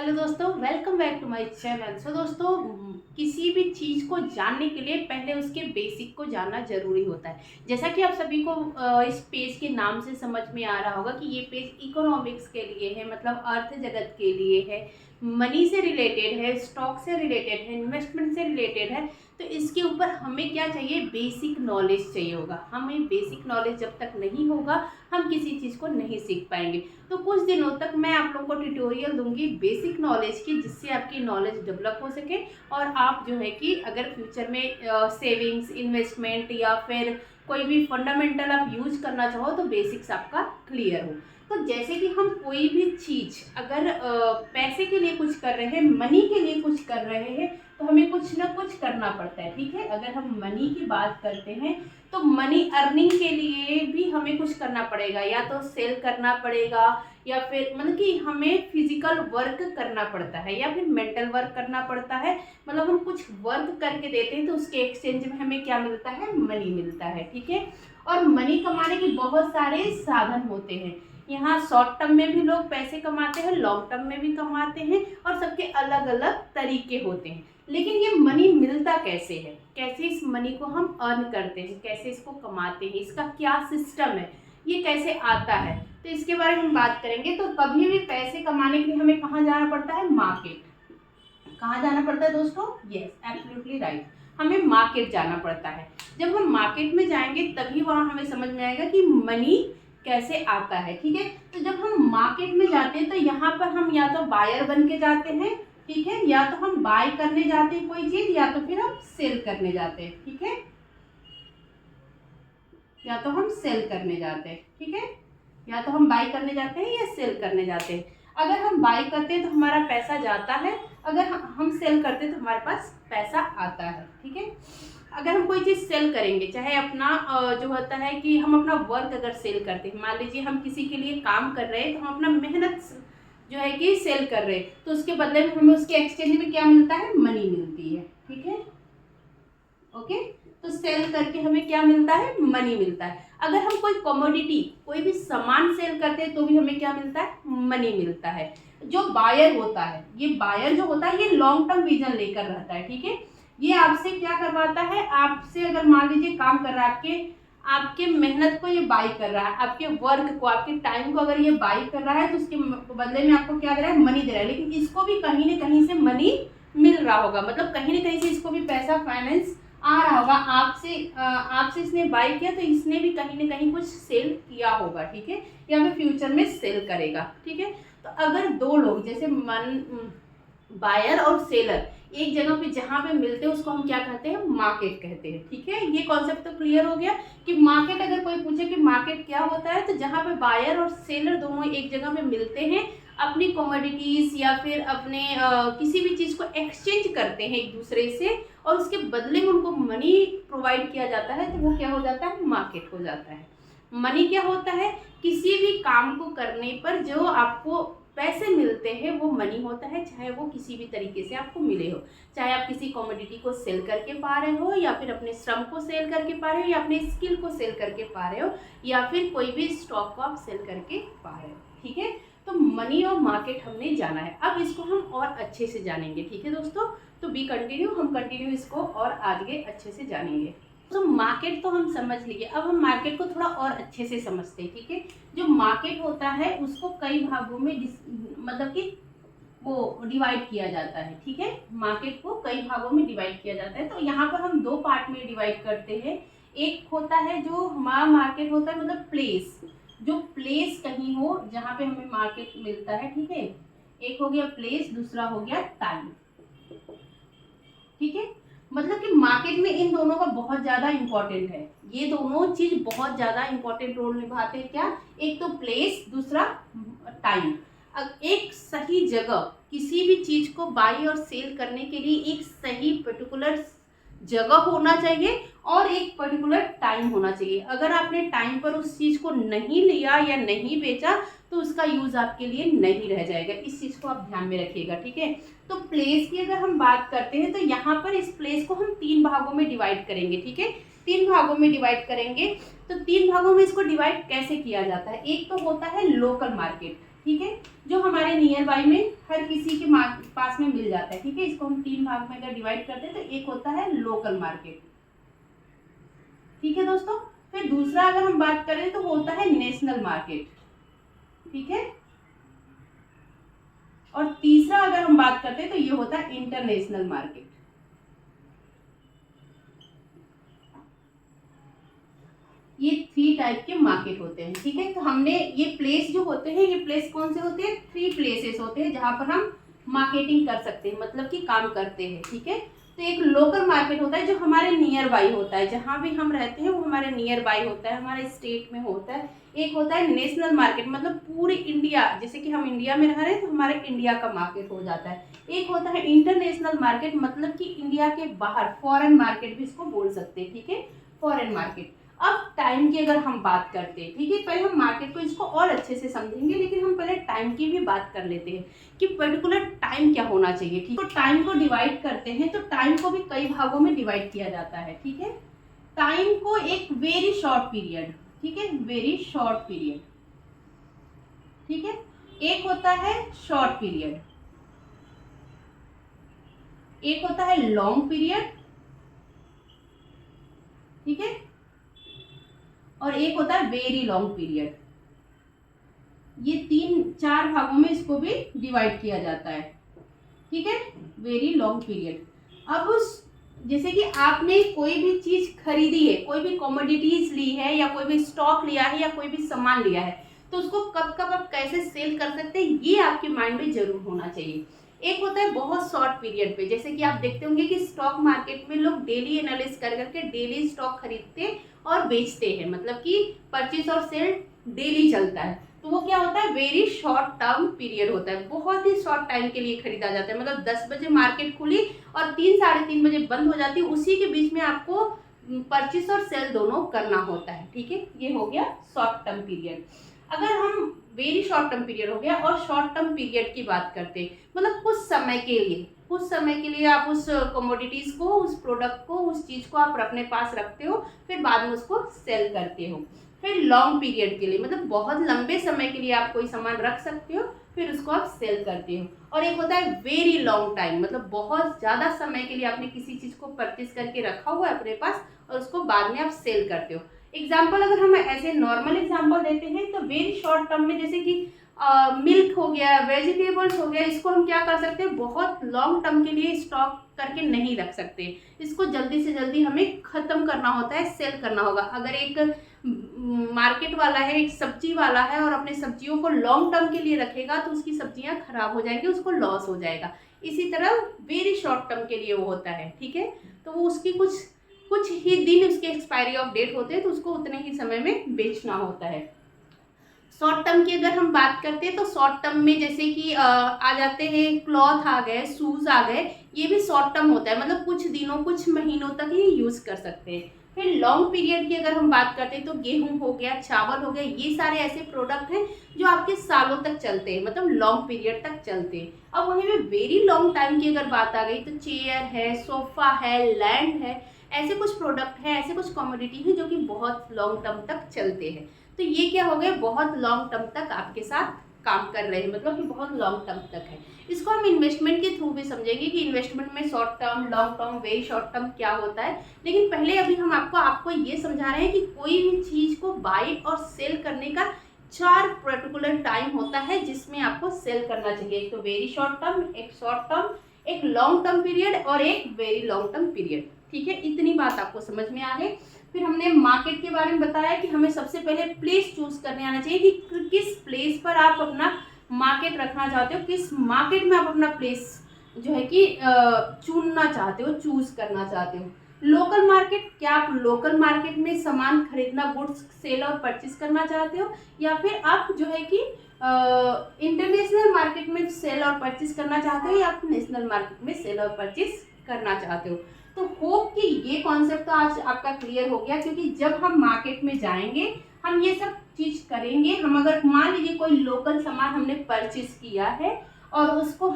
Hello दोस्तों, welcome back to my channel. दोस्तों, किसी भी चीज़ को जानने के लिए पहले उसके बेसिक को जानना ज़रूरी होता है। जैसा कि आप सभी को इस पेज के नाम से समझ में आ रहा होगा कि ये पेज इकोनॉमिक्स के लिए है, मतलब अर्थ जगत के लिए है, मनी से रिलेटेड है, स्टॉक से रिलेटेड है, इन्वेस्टमेंट से रिलेटेड है। तो इसके ऊपर हमें क्या चाहिए? बेसिक नॉलेज चाहिए होगा। हमें बेसिक नॉलेज जब तक नहीं होगा हम किसी चीज़ को नहीं सीख पाएंगे। तो कुछ दिनों तक मैं आप लोगों को ट्यूटोरियल दूंगी बेसिक नॉलेज की, जिससे आपकी नॉलेज डेवलप हो सके और आप जो है कि अगर फ्यूचर में सेविंग्स, इन्वेस्टमेंट या फिर कोई भी फंडामेंटल आप यूज करना चाहो तो बेसिक्स आपका क्लियर हो। तो जैसे कि हम कोई भी चीज़ अगर पैसे के लिए कुछ कर रहे हैं, मनी के लिए कुछ कर रहे हैं, तो हमें कुछ ना कुछ करना पड़ता है। ठीक है, अगर हम मनी की बात करते हैं तो मनी अर्निंग के लिए भी हमें कुछ करना पड़ेगा, या तो सेल करना पड़ेगा, या फिर मतलब कि हमें फिजिकल वर्क करना पड़ता है, या फिर मेंटल वर्क करना पड़ता है। मतलब हम कुछ वर्क करके देते हैं तो उसके एक्सचेंज में हमें क्या मिलता है? मनी मिलता है। ठीक है, और मनी कमाने के बहुत सारे साधन होते हैं। यहाँ शॉर्ट टर्म में भी लोग पैसे कमाते हैं, लॉन्ग टर्म में भी कमाते हैं, और सबके अलग अलग तरीके होते हैं। लेकिन ये मनी मिलता कैसे है, कैसे इस मनी को हम अर्न करते हैं, कैसे इसको कमाते हैं, इसका क्या सिस्टम है, ये कैसे आता है, तो इसके बारे में हम बात करेंगे। तो कभी भी पैसे कमाने के लिए हमें कहाँ जाना पड़ता है? मार्केट। कहाँ जाना पड़ता है दोस्तों? यस, एब्सोल्युटली राइट, हमें मार्केट जाना पड़ता है। जब हम मार्केट में जाएंगे तभी वहाँ हमें समझ में आएगा कि मनी कैसे आता है। ठीक है, तो जब हम मार्केट में जाते हैं तो यहाँ पर हम या तो बायर बन के जाते हैं, ठीक है, या तो हम बाय करने जाते हैं कोई चीज, या तो फिर हम सेल करने जाते हैं। ठीक है, या तो हम सेल करने जाते हैं। ठीक है, या तो हम बाय करने जाते हैं या सेल करने जाते हैं। अगर हम बाय करते हैं तो हमारा पैसा जाता है, अगर हम सेल करते हैं तो हमारे पास पैसा आता है। ठीक है, अगर हम कोई चीज़ सेल करेंगे, चाहे अपना जो होता है कि हम अपना वर्क अगर सेल करते हैं, मान लीजिए हम किसी के लिए काम कर रहे हैं तो हम अपना मेहनत जो है कि सेल कर रहे हैं, तो उसके बदले में हमें उसके एक्सचेंज में क्या मिलता है? मनी मिलती है। ठीक है, ओके, तो सेल करके हमें क्या मिलता है? मनी मिलता है। अगर हम कोई कमोडिटी, कोई भी सामान सेल करते हैं तो भी हमें क्या मिलता है? मनी मिलता है। जो बायर होता है, ये बायर जो होता है ये लॉन्ग टर्म विजन लेकर रहता है। ठीक है, ये आपसे क्या करवाता है? आपसे अगर मान लीजिए काम कर रहा है, आपके आपके मेहनत को ये बाई कर रहा है, आपके वर्क को, आपके टाइम को अगर ये बाई कर रहा है तो उसके बदले में आपको क्या दे रहा है? मनी दे रहा है। लेकिन इसको भी कहीं ना कहीं से मनी मिल रहा होगा, मतलब कहीं ना कहीं से इसको भी पैसा, फाइनेंस आ रहा होगा। आपसे इसने बाय किया तो इसने भी कहीं ना कहीं कुछ सेल किया होगा। ठीक है, या फिर फ्यूचर में सेल करेगा। ठीक है, तो अगर दो लोग जैसे बायर और सेलर एक जगह पे जहाँ पे मिलते हैं उसको हम क्या कहते हैं? मार्केट कहते हैं। ठीक है, ये कॉन्सेप्ट तो क्लियर हो गया कि मार्केट, अगर कोई पूछे कि मार्केट क्या होता है, तो जहाँ पे बायर और सेलर दोनों एक जगह पे मिलते हैं, अपनी कमोडिटीज या फिर अपने किसी भी चीज़ को एक्सचेंज करते हैं एक दूसरे से, और उसके बदले में उनको मनी प्रोवाइड किया जाता है, तो वो क्या हो जाता है? मार्केट हो जाता है। मनी क्या होता है? किसी भी काम को करने पर जो आपको पैसे मिलते हैं वो मनी होता है, चाहे वो किसी भी तरीके से आपको मिले हो। चाहे आप किसी कमोडिटी को सेल करके पा रहे हो, या फिर अपने श्रम को सेल करके पा रहे हो, या अपने स्किल को सेल करके पा रहे हो, या फिर कोई भी स्टॉक को आप सेल करके पा रहे हो। ठीक है, तो मनी और मार्केट हमने जाना है। अब इसको हम और अच्छे से जानेंगे। ठीक है दोस्तों, तो बी कंटिन्यू, हम कंटिन्यू इसको और आगे अच्छे से जानेंगे। तो मार्केट तो हम समझ लिए, अब हम मार्केट को थोड़ा और अच्छे से समझते हैं। ठीक है, जो मार्केट होता है उसको कई भागों में मतलब कि वो डिवाइड किया जाता है। ठीक है, मार्केट को कई भागों में डिवाइड किया जाता है। तो यहाँ पर हम दो पार्ट में डिवाइड करते हैं। एक होता है जो हमारा मार्केट होता है, मतलब प्लेस, जो प्लेस कहीं हो जहाँ पे हमें मार्केट मिलता है। ठीक है, एक हो गया प्लेस, दूसरा हो गया टाइम। ठीक है, मतलब कि मार्केट में इन दोनों का बहुत ज्यादा इंपॉर्टेंट है। ये दोनों चीज बहुत ज्यादा इंपॉर्टेंट रोल निभाते हैं। क्या? एक तो प्लेस, दूसरा टाइम। एक सही जगह, किसी भी चीज को बाई और सेल करने के लिए एक सही पर्टिकुलर जगह होना चाहिए और एक पर्टिकुलर टाइम होना चाहिए। अगर आपने टाइम पर उस चीज को नहीं लिया या नहीं बेचा तो उसका यूज आपके लिए नहीं रह जाएगा। इस चीज को आप ध्यान में रखिएगा। ठीक है, तो प्लेस की अगर हम बात करते हैं तो यहाँ पर इस प्लेस को हम तीन भागों में डिवाइड करेंगे। ठीक है, तीन भागों में डिवाइड करेंगे। तो तीन भागों में इसको डिवाइड कैसे किया जाता है? एक तो होता है लोकल मार्केट। ठीक है, जो हमारे नियर बाई में हर किसी के पास में मिल जाता है। ठीक है, इसको हम 3 भाग में अगर डिवाइड करते हैं तो एक होता है लोकल मार्केट। ठीक है दोस्तों, फिर दूसरा अगर हम बात करें तो होता है नेशनल मार्केट। ठीक है, और तीसरा अगर हम बात करते हैं तो ये होता है इंटरनेशनल मार्केट। ये 3 टाइप के मार्केट होते हैं। ठीक है, तो हमने ये प्लेस जो होते हैं, ये प्लेस कौन से होते हैं? 3 प्लेसेस होते हैं जहां पर हम मार्केटिंग कर सकते हैं, मतलब कि काम करते हैं। ठीक है, तो एक लोकल मार्केट होता है जो हमारे नियर बाई होता है, जहां भी हम रहते हैं वो हमारे नियर बाई होता है, हमारे स्टेट में होता है। एक होता है नेशनल मार्केट, मतलब पूरी इंडिया, जैसे कि हम इंडिया में रह रहे हैं तो हमारे इंडिया का मार्केट हो जाता है। एक होता है इंटरनेशनल मार्केट, मतलब कि इंडिया के बाहर, फॉरेन मार्केट भी इसको बोल सकते हैं। ठीक है, फॉरेन मार्केट। अब टाइम की अगर हम बात करते हैं, ठीक है, पहले हम मार्केट को इसको और अच्छे से समझेंगे, लेकिन हम पहले टाइम की भी बात कर लेते हैं कि पर्टिकुलर टाइम क्या होना चाहिए। ठीक है, तो टाइम को डिवाइड करते हैं, तो टाइम को भी कई भागों में डिवाइड किया जाता है। ठीक है, टाइम को एक वेरी शॉर्ट पीरियड, ठीक है, वेरी शॉर्ट पीरियड, ठीक है, एक होता है शॉर्ट पीरियड, एक होता है लॉन्ग पीरियड, ठीक है, और एक होता है वेरी लॉन्ग पीरियड। ये 3-4 भागों में इसको भी डिवाइड किया जाता है। ठीक है, वेरी लॉन्ग पीरियड। अब उस, जैसे कि आपने कोई भी चीज खरीदी है, कोई भी कमोडिटीज ली है, या कोई भी स्टॉक लिया है, या कोई भी सामान लिया है, तो उसको कब कब आप कैसे सेल कर सकते हैं, ये आपके माइंड में जरूर होना चाहिए। एक होता है बहुत शॉर्ट पीरियड पे, जैसे कि आप देखते होंगे कि स्टॉक मार्केट में लोग डेली एनालिसिस कर करके डेली स्टॉक खरीदते और बेचते हैं, मतलब कि परचेज और सेल डेली चलता है। तो वो क्या होता है? वेरी शॉर्ट टर्म पीरियड होता है, बहुत ही शॉर्ट टाइम के लिए खरीदा जाता है। मतलब 10 बजे मार्केट खुली और 3-3:30 बजे बंद हो जाती है, उसी के बीच में आपको परचेस और सेल दोनों करना होता है। ठीक है, ये हो गया शॉर्ट टर्म पीरियड। अगर हम वेरी शॉर्ट टर्म पीरियड हो गया और शॉर्ट टर्म पीरियड की बात करते हैं, मतलब कुछ समय के लिए, कुछ समय के लिए आप उस कमोडिटीज को, उस प्रोडक्ट को, उस चीज को आप अपने पास रखते हो, फिर बाद में उसको सेल करते हो। फिर लॉन्ग पीरियड के लिए, मतलब बहुत लंबे समय के लिए आप कोई सामान रख सकते हो, फिर उसको आप सेल करते हो। और एक होता है वेरी लॉन्ग टाइम, मतलब बहुत ज़्यादा समय के लिए आपने किसी चीज़ को परचेज करके रखा हुआ है अपने पास और उसको बाद में आप सेल करते हो। एग्जाम्पल अगर हम ऐसे नॉर्मल एग्जाम्पल देते हैं तो वेरी शॉर्ट टर्म में, जैसे कि मिल्क हो गया, वेजिटेबल्स हो गया, इसको हम क्या कर सकते हैं, बहुत लॉन्ग टर्म के लिए स्टॉक करके नहीं रख सकते, इसको जल्दी से जल्दी हमें ख़त्म करना होता है, सेल करना होगा। अगर एक मार्केट वाला है, एक सब्जी वाला है और अपने सब्जियों को लॉन्ग टर्म के लिए रखेगा तो उसकी सब्जियां खराब हो जाएंगी, उसको लॉस हो जाएगा। इसी तरह वेरी शॉर्ट टर्म के लिए वो होता है। ठीक है, तो वो उसकी कुछ ही दिन उसके एक्सपायरी ऑफ डेट होते हैं, तो उसको उतने ही समय में बेचना होता है। शॉर्ट टर्म की अगर हम बात करते हैं तो शॉर्ट टर्म में जैसे कि आ जाते हैं क्लॉथ आ गए, शूज आ गए, ये भी शॉर्ट टर्म होता है, मतलब कुछ दिनों, कुछ महीनों तक ही यूज कर सकते हैं। फिर लॉन्ग पीरियड की अगर हम बात करते हैं तो गेहूं हो गया, चावल हो गया, ये सारे ऐसे प्रोडक्ट हैं जो आपके सालों तक चलते हैं, मतलब लॉन्ग पीरियड तक चलते हैं। अब वहीं में वेरी लॉन्ग टाइम की अगर बात आ गई तो चेयर है, सोफा है, लैंड है, ऐसे कुछ प्रोडक्ट है, ऐसे कुछ कमोडिटी है जो कि बहुत लॉन्ग टर्म तक चलते हैं। तो ये क्या हो गए, बहुत लॉन्ग टर्म तक आपके साथ काम कर रहे हैं, मतलब कि बहुत लॉन्ग टर्म तक है। इसको हम इन्वेस्टमेंट के थ्रू भी समझेंगे कि इन्वेस्टमेंट में short term, long term, very short term क्या होता है। लेकिन पहले अभी हम आपको ये समझा रहे हैं कि कोई भी चीज़ को बाई और सेल करने का 4 पर्टिकुलर टाइम होता है जिसमें आपको सेल करना चाहिए। एक तो वेरी शॉर्ट टर्म, एक शॉर्ट टर्म, एक लॉन्ग टर्म पीरियड और एक वेरी लॉन्ग टर्म पीरियड। ठीक है, इतनी बात आपको समझ में आ गई। फिर हमने मार्केट के बारे में बताया कि हमें सबसे पहले प्लेस चूज करने आना चाहिए कि किस प्लेस पर आप अपना मार्केट रखना चाहते हो, किस मार्केट में आप अपना प्लेस जो है कि चुनना चाहते हो, चूज करना चाहते हो। लोकल मार्केट, क्या आप लोकल मार्केट में सामान खरीदना, गुड्स सेल और परचेज करना चाहते हो, या फिर आप जो है कि इंटरनेशनल मार्केट में सेल और परचेज करना चाहते हो, या आप नेशनल मार्केट में सेल और परचेज करना चाहते हो। तो होप कि ये कॉन्सेप्ट तो आज आपका क्लियर हो गया, क्योंकि जब हम मार्केट में जाएंगे हम ये सब चीज करेंगे। हम अगर मान लीजिए कोई लोकल सामान हमने परचेज किया है और उसको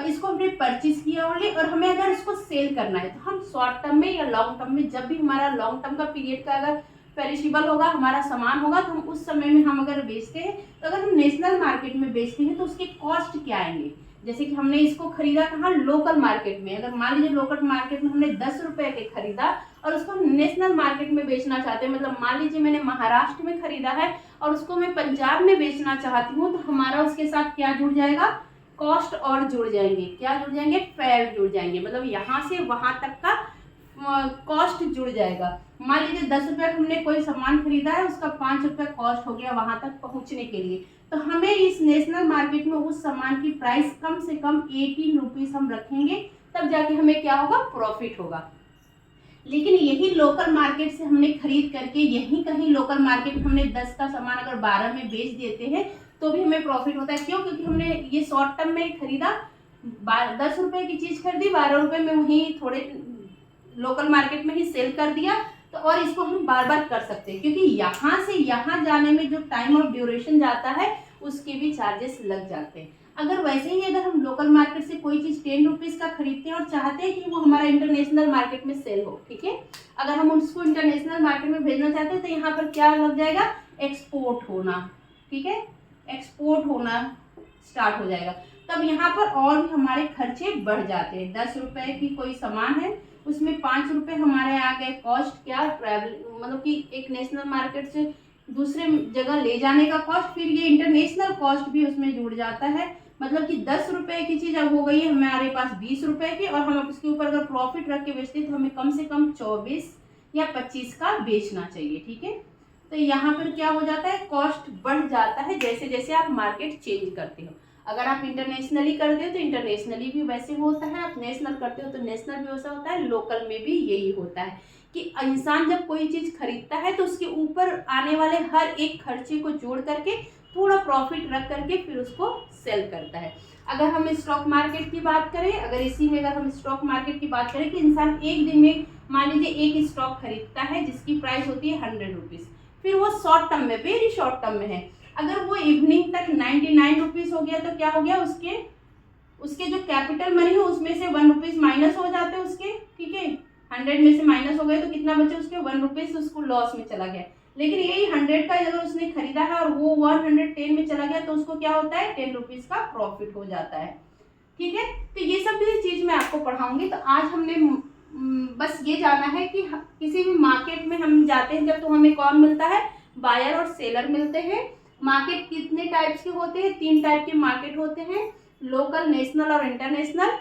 इसको हमने परचेज किया और हमें अगर इसको सेल करना है, तो हम शॉर्ट टर्म में या लॉन्ग टर्म में, जब भी हमारा लॉन्ग टर्म का पीरियड का अगर पेरिशेबल होगा, हमारा सामान होगा, तो हम उस समय में हम अगर बेचते हैं, तो अगर हम नेशनल मार्केट में बेचते हैं तो उसके कॉस्ट क्या आएंगे। जैसे कि हमने इसको खरीदा कहाँ, लोकल मार्केट में। अगर मान लीजिए लोकल मार्केट में हमने 10 रुपए के खरीदा और उसको हम नेशनल मार्केट में बेचना चाहते हैं, मतलब मान लीजिए मैंने महाराष्ट्र में खरीदा है और उसको मैं पंजाब में बेचना चाहती हूँ, तो हमारा उसके साथ क्या जुड़ जाएगा, कॉस्ट और जुड़ जाएंगे। क्या जुड़ जाएंगे, फेयर जुड़ जाएंगे, मतलब यहाँ से वहां तक का कॉस्ट जुड़ जाएगा। मान लीजिए 10 रुपये का हमने कोई सामान खरीदा है, उसका 5 रुपये कॉस्ट हो गया वहां तक पहुंचने के लिए, तो हमें इस नेशनल मार्केट में उस सामान की प्राइस कम से कम 18 रुपीज हम रखेंगे, तब जाके हमें क्या होगा, प्रॉफिट होगा। लेकिन यही लोकल मार्केट से हमने खरीद करके यही कहीं लोकल मार्केट में हमने 10 का सामान अगर 12 में बेच देते हैं तो भी हमें प्रॉफिट होता है। क्यों, क्योंकि हमने ये शॉर्ट टर्म में खरीदा, 10 रुपए की चीज खरीदी, 12 रुपए में वहीं थोड़े लोकल मार्केट में ही सेल कर दिया, तो और इसको हम बार बार कर सकते हैं, क्योंकि यहाँ से यहाँ जाने में जो टाइम ऑफ ड्यूरेशन जाता है उसके भी चार्जेस लग जाते हैं। अगर वैसे ही अगर हम लोकल मार्केट से कोई चीज 10 रुपीज का खरीदते हैं और चाहते हैं कि वो हमारा इंटरनेशनल मार्केट में सेल हो, ठीक है, अगर हम उसको इंटरनेशनल मार्केट में भेजना चाहते हैं तो यहाँ पर क्या लग जाएगा, एक्सपोर्ट होना, ठीक है, एक्सपोर्ट होना स्टार्ट हो जाएगा। तब यहाँ पर और भी हमारे खर्चे बढ़ जाते हैं। 10 रुपए की कोई सामान है, उसमें 5 रुपए हमारे आ गए कॉस्ट, क्या, ट्रैवल, मतलब कि एक नेशनल मार्केट से दूसरे जगह ले जाने का कॉस्ट, फिर ये इंटरनेशनल कॉस्ट भी उसमें जुड़ जाता है। मतलब कि 10 रुपए की चीज अब हो गई है हमारे पास 20 रुपए की, और हम उसके ऊपर अगर प्रॉफिट रख के बेचते हैं तो हमें कम से कम 24 या 25 का बेचना चाहिए, ठीक है। तो यहाँ पर क्या हो जाता है, कॉस्ट बढ़ जाता है जैसे जैसे आप मार्केट चेंज करते हो। अगर आप इंटरनेशनली करते हो तो इंटरनेशनली भी वैसे होता है, आप नेशनल करते हो तो नेशनल भी वैसा होता है, लोकल में भी यही होता है कि इंसान जब कोई चीज़ खरीदता है तो उसके ऊपर आने वाले हर एक खर्चे को जोड़ करके थोड़ा प्रॉफिट रख करके फिर उसको सेल करता है। अगर हम स्टॉक मार्केट की बात करें, अगर इसी में अगर हम स्टॉक मार्केट की बात करें कि इंसान एक दिन में मान लीजिए एक स्टॉक खरीदता है जिसकी प्राइस होती है 100 रुपीज़, फिर वो शॉर्ट टर्म में, वेरी शॉर्ट टर्म में है, अगर वो इवनिंग तक 99 रुपीज़ हो गया तो क्या हो गया, उसके जो कैपिटल मनी है उसमें से 1 रुपीज़ माइनस हो जाते हैं उसके, ठीक है, 100 में से माइनस हो गए तो कितना बचे, उसके 1 रुपीज़ उसको लॉस में चला गया। लेकिन यही 100 का अगर उसने खरीदा है और वो 110 में चला गया तो उसको क्या होता है, 10 रुपीज़ का प्रॉफिट हो जाता है, ठीक है। तो ये सब भी चीज़ मैं आपको पढ़ाऊंगी। तो आज हमने बस ये जाना है कि किसी भी मार्केट में हम जाते हैं जब, तो हमें कौन मिलता है, बायर और सेलर मिलते हैं। मार्केट कितने टाइप्स के होते हैं, 3 टाइप के मार्केट होते हैं, लोकल, नेशनल और इंटरनेशनल।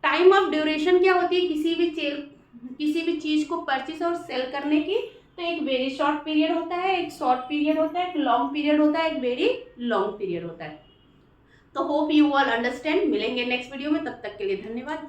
टाइम ऑफ ड्यूरेशन क्या होती है किसी भी चीज़ को परचेस और सेल करने की, तो एक वेरी शॉर्ट पीरियड होता है, एक शॉर्ट पीरियड होता है, एक लॉन्ग पीरियड होता है, एक वेरी लॉन्ग पीरियड होता है। तो होप यू ऑल अंडरस्टैंड। मिलेंगे नेक्स्ट वीडियो में, तब तक के लिए धन्यवाद।